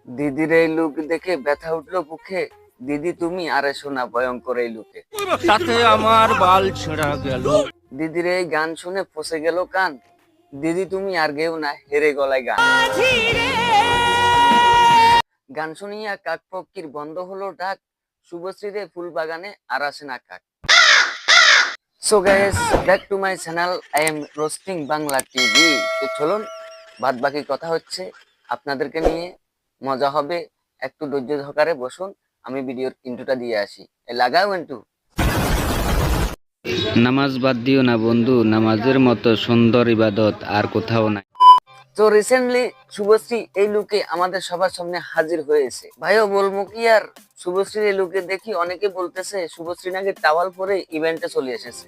দিদির এই লুক দেখে ব্যথা উঠলো বুকে। দিদি তুমি আরে শোনা ভয়ঙ্কর এই লুকে। তাতে আমার বাল ছেঁড়া গেল। দিদির এই গান শুনে ফসে গেল কান। দিদি তুমি আর গেও না হেরে গলায় গান। গান শুনিয়া কাক পক্ষীর বন্ধ হলো ডাক। শুভশ্রীরে ফুল বাগানে আর আসে না কাক। So guys, back to my channel, I am roasting Bangla TV. তো চলুন, বাদ বাকি কথা হচ্ছে আপনাদেরকে নিয়ে, মজা হবে। একটু ধৈর্য সহকারে বসুন, আমি ভিডিওর ইন্ট্রোটা দিয়ে আসি। লাগাও ইন্ট্রো। নামাজ বাদ দিও না বন্ধু, নামাজের মতো সুন্দর ইবাদত আর কোথাও নাই। তো রিসেন্টলি শুভশ্রী এই লুকে আমাদের সবার সামনে হাজির হয়েছে। ভাইও বলবো কি আর, শুভশ্রীর এই লুকে দেখি অনেকে বলতেছে শুভশ্রী নাকি টাওয়াল পরে ইভেন্টে চলে এসেছে।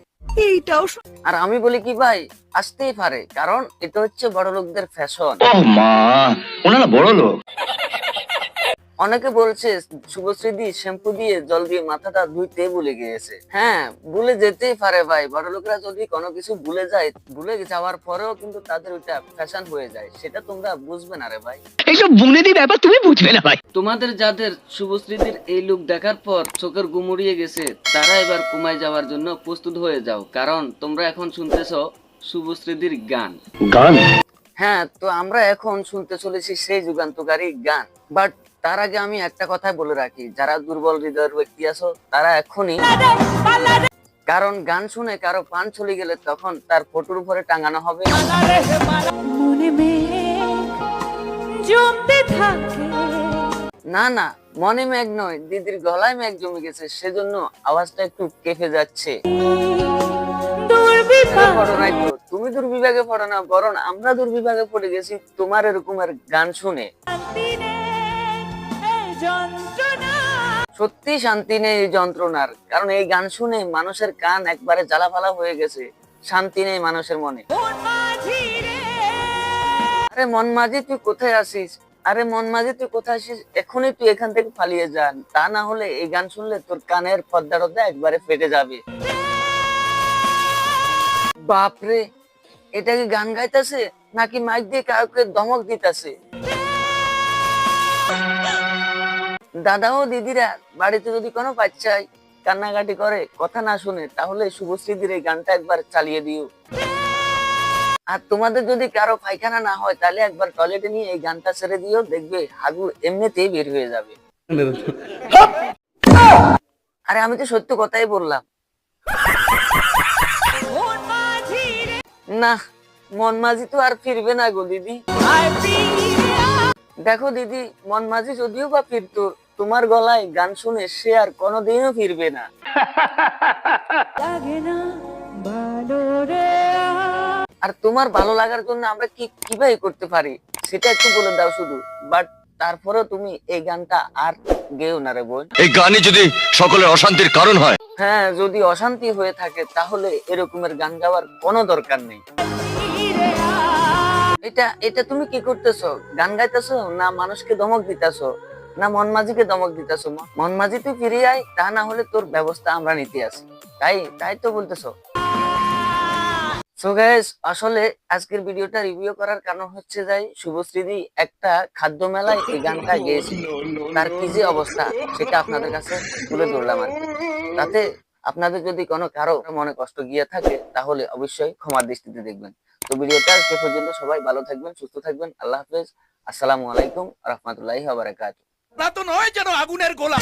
আর আমি বলি কি ভাই, আসতেই পারে, কারণ এটা হচ্ছে বড় লোকদের ফ্যাশন। ও মা, ওনারা বড় লোক। অনেকে বলছে শুভশ্রী দি শ্যাম্পু দিয়ে জল দিয়ে মাথাটা ধুইতে ভুলে গিয়েছে। হ্যাঁ, ভুলে যেতেই পারে ভাই। বড় লোকরা যদি কোনো কিছু ভুলে যায়, ভুলে যাওয়ার পরেও কিন্তু তাদের ওইটা ফ্যাশন হয়ে যায়, সেটা তোমরা বুঝবে না রে ভাই। এইসব বুনেদি ব্যাপার তুমি বুঝবে না ভাই। তোমাদের যাদের শুভশ্রীদের এই লুক দেখার পর চোখের গুমড়িয়ে গেছে, তারা এবার কুমায় যাওয়ার জন্য প্রস্তুত হয়ে যাও, কারণ তোমরা এখন শুনতেছো শুভশ্রীদির গান। হ্যাঁ, তো আমরা এখন শুনতে চলেছি সেই যুগান্তকারী গান। বাট তার আগে আমি একটা কথাই বলে রাখি, যারা দুর্বল হৃদয়ের ব্যক্তি আছো তারা এখনই, কারণ গান শুনে কারো পান চলে গেলে তখন তার ফটোর উপরে টাঙানো হবে না না, মনে মেঘ নয়, দিদির গলায় মেঘ জমে গেছে, সেজন্য আওয়াজটা একটু কেঁপে যাচ্ছে। তুমি দুর্বিভাগে পড়ো না, বরং আমরা দুর্বিভাগে পড়ে গেছি তোমার এরকমের গান শুনে। সত্যি শান্তি নেই এই যন্ত্রণার, কারণ এই গান শুনে মানুষের কান একবারে জ্বালাফালা হয়ে গেছে। শান্তি নেই মানুষের মনে। আরে মন মাঝি তুই কোথায় আসিস? আরে মন মাঝি তুই কোথায় আসিস? এখনই তুই এখান থেকে পালিয়ে যান, তা না হলে এই গান শুনলে তোর কানের পর্দা টর্দা একবারে ফেটে যাবে। বাপরে, এটা কি গান গাইতেছে নাকি মাইক দিয়ে কাউকে ধমক দিতেছে? দাদা ও দিদিরা, বাড়িতে যদি কোনো বাচ্চাই কান্নাকাটি করে, কথা না শুনে, তাহলে শুভশ্রীদির এই গানটা একবার চালিয়ে দিও। আর তোমাদের যদি কারো পায়খানা না হয়, তাহলে একবার টয়লেটে নিয়ে এই গানটা ছেড়ে দিও, দেখবে হাগু এমনিতেই বের হয়ে যাবে। আরে আমি তো সত্য কথাই বললাম। না, মন মাঝি তো আর ফিরবে না গো দিদি। দেখো দিদি, মন মাঝি যদিও বা ফিরতো, তোমার গলায় গান শুনে সে আর কোনোদিনও ফিরবে না। আর তোমার ভালো লাগার জন্য আমরা কিভাবে করতে পারি সেটা একটু বলে দাও শুধু। বাট তারপরেও তুমি এই গানটা আর গেও না রে বোন। এই গানই যদি সকলের অশান্তির কারণ হয়, হ্যাঁ, যদি অশান্তি হয়ে থাকে তাহলে এরকমের গান গাওয়ার কোনো দরকার নেই। এটা তুমি কি করতেছো? গান গাইতেছো না মানুষকে ধমক দিতেছো, না মন মাঝিকে ধমক দিতেছো? মন মাঝি তুই ফিরে আয়, তা না হলে তোর ব্যবস্থা আমরা নিতে আসি। তাই তো বলতেছো। সো গাইস, আসলে আজকের ভিডিওটা রিভিউ করার কারণ হচ্ছে যাই, শুভশ্রীদি একটা খাদ্য মেলায় এই গানটা গেয়েছিল, তার কি যে অবস্থা সেটা আপনাদের কাছে তুলে ধরলাম আর কি। তাতে আপনাদের যদি কোনো কারো মনে কষ্ট গিয়ে থাকে, তাহলে অবশ্যই ক্ষমার দৃষ্টিতে দেখবেন। তো ভিডিওটা আজকে পর্যন্ত, সবাই ভালো থাকবেন, সুস্থ থাকবেন। আল্লাহ হাফেজ। আসসালামু আলাইকুম রাহমাতুল্লাহি ওয়া বারাকাতুহু। না তো নয় যেন আগুনের গোলা।